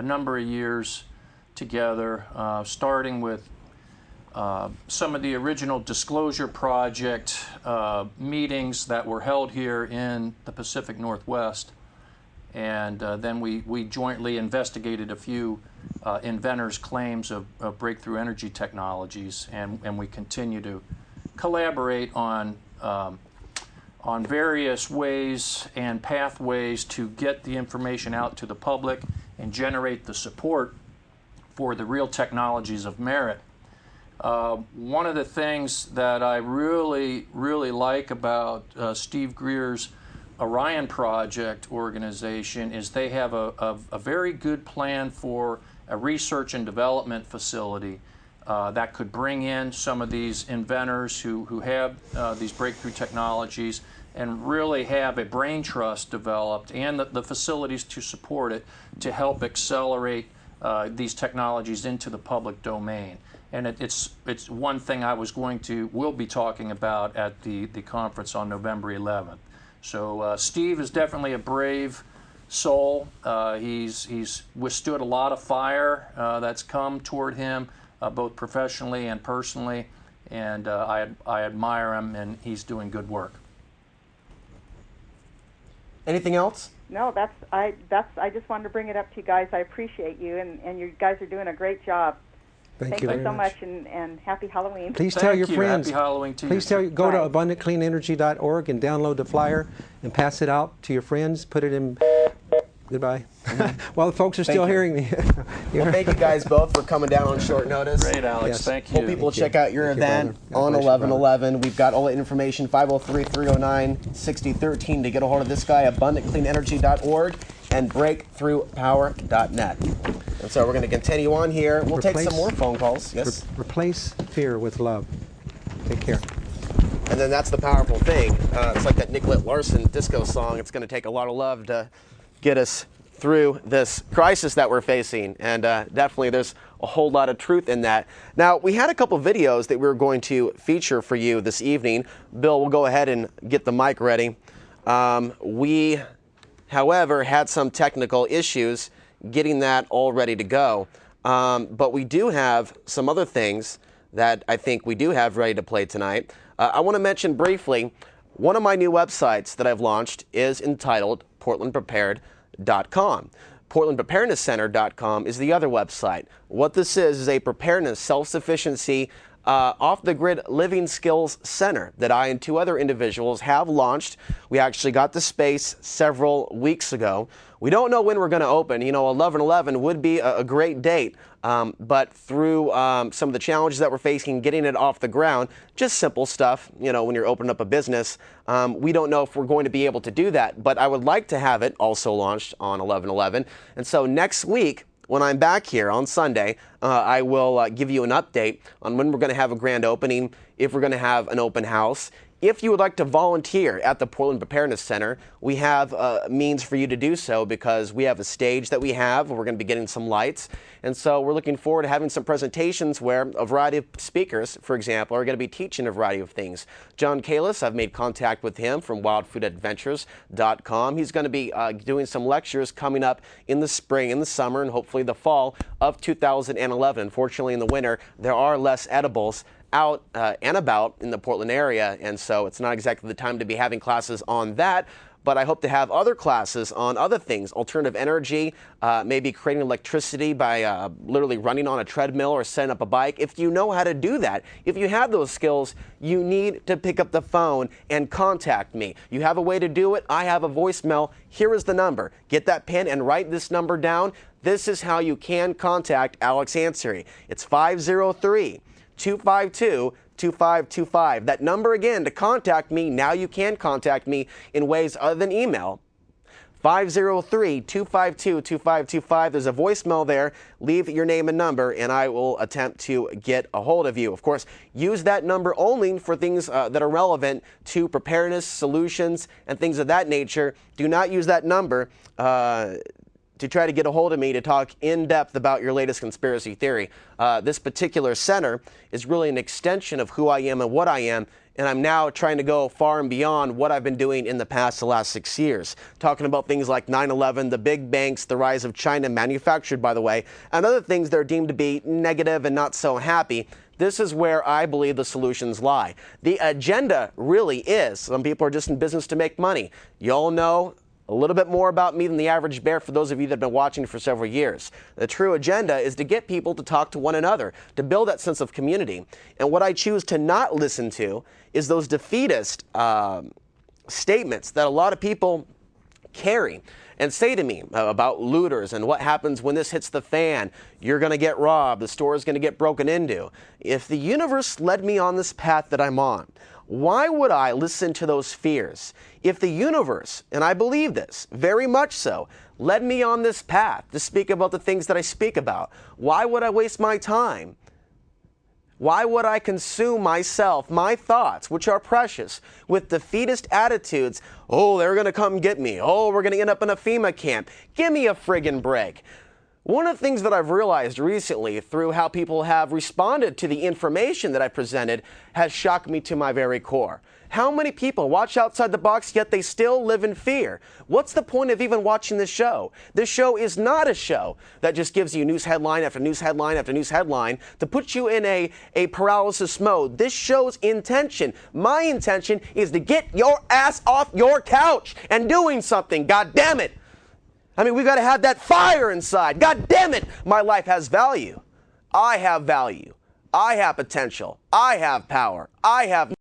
a number of years together, starting with some of the original Disclosure Project meetings that were held here in the Pacific Northwest. And then we jointly investigated a few inventors' claims of breakthrough energy technologies, and we continue to collaborate on various ways and pathways to get the information out to the public and generate the support for the real technologies of merit. One of the things that I really like about Steve Greer's Orion Project organization is they have a very good plan for a research and development facility that could bring in some of these inventors who have these breakthrough technologies and really have a brain trust developed and the facilities to support it to help accelerate these technologies into the public domain. And it's one thing we'll be talking about at the conference on November 11th. So Steve is definitely a brave soul. He's withstood a lot of fire that's come toward him, both professionally and personally, and I admire him, and he's doing good work. Anything else? No, I just wanted to bring it up to you guys. I appreciate you, and you guys are doing a great job. Thank you so much, and happy Halloween. Please tell your friends. Happy Halloween to you. Please go to abundantcleanenergy.org and download the flyer and pass it out to your friends. Put it in. Goodbye. While the folks are still hearing me. Well, thank you guys both for coming down on short notice. Great, Alex. Yes. Thank you. Hope people check out your event on 11/11. We've got all the information, 503-309-6013 to get a hold of this guy, abundantcleanenergy.org and breakthroughpower.net. And so we're going to continue on here. We'll take some more phone calls. Yes. Replace fear with love. Take care. And then that's the powerful thing. It's like that Nicolette Larson disco song. It's going to take a lot of love to get us through this crisis that we're facing. And definitely there's a whole lot of truth in that. Now, we had a couple videos that we were going to feature for you this evening. Bill, we'll go ahead and get the mic ready. We, however, had some technical issues getting that all ready to go. But we do have some other things that I think we do have ready to play tonight. I want to mention briefly, one of my new websites that I've launched is entitled PortlandPrepared.com. PortlandPreparednessCenter.com is the other website. What this is a preparedness, self-sufficiency, off-the-grid living skills center that I and two other individuals have launched. We actually got the space several weeks ago. We don't know when we're going to open. You know, 11/11 would be a great date, but through some of the challenges that we're facing, getting it off the ground, just simple stuff, you know, when you're opening up a business, we don't know if we're going to be able to do that, but I would like to have it also launched on 11/11. And so next week, when I'm back here on Sunday, I will give you an update on when we're going to have a grand opening, if we're going to have an open house. If you would like to volunteer at the Portland Preparedness Center, we have means for you to do so because we have a stage that we have where we're going to be getting some lights. And so we're looking forward to having some presentations where a variety of speakers, for example, are going to be teaching a variety of things. John Kalis, I've made contact with him from wildfoodadventures.com. He's going to be doing some lectures coming up in the spring, in the summer, and hopefully the fall of 2011. Unfortunately, in the winter, there are less edibles out and about in the Portland area, and so it's not exactly the time to be having classes on that, but I hope to have other classes on other things, alternative energy, maybe creating electricity by literally running on a treadmill or setting up a bike. If you know how to do that, if you have those skills, you need to pick up the phone and contact me. You have a way to do it. I have a voicemail. Here is the number. Get that pen and write this number down. This is how you can contact Alex Ansary. It's 503-252-2525. That number again to contact me. Now you can contact me in ways other than email. 503-252-2525. There's a voicemail there. Leave your name and number, and I will attempt to get a hold of you. Of course, use that number only for things that are relevant to preparedness, solutions, and things of that nature. Do not use that number to try to get a hold of me to talk in depth about your latest conspiracy theory. This particular center is really an extension of who I am and what I am, and I'm now trying to go far and beyond what I've been doing in the last 6 years. Talking about things like 9/11, the big banks, the rise of China, manufactured by the way, and other things that are deemed to be negative and not so happy. This is where I believe the solutions lie. The agenda really is, some people are just in business to make money. You all know a little bit more about me than the average bear for those of you that have been watching for several years. The true agenda is to get people to talk to one another, to build that sense of community. And what I choose to not listen to is those defeatist statements that a lot of people carry and say to me about looters and what happens when this hits the fan. You're going to get robbed. The store is going to get broken into. If the universe led me on this path that I'm on, why would I listen to those fears? If the universe, and I believe this very much so, led me on this path to speak about the things that I speak about, why would I waste my time? Why would I consume myself, my thoughts, which are precious, with defeatist attitudes? Oh, they're going to come get me. Oh, we're going to end up in a FEMA camp. Give me a friggin' break. One of the things that I've realized recently through how people have responded to the information that I presented has shocked me to my very core. How many people watch outside the box, yet they still live in fear? What's the point of even watching this show? This show is not a show that just gives you news headline after news headline after news headline to put you in a paralysis mode. This show's intention, my intention, is to get your ass off your couch and doing something, God damn it. I mean, we've got to have that fire inside. God damn it, my life has value. I have value. I have potential. I have power. I have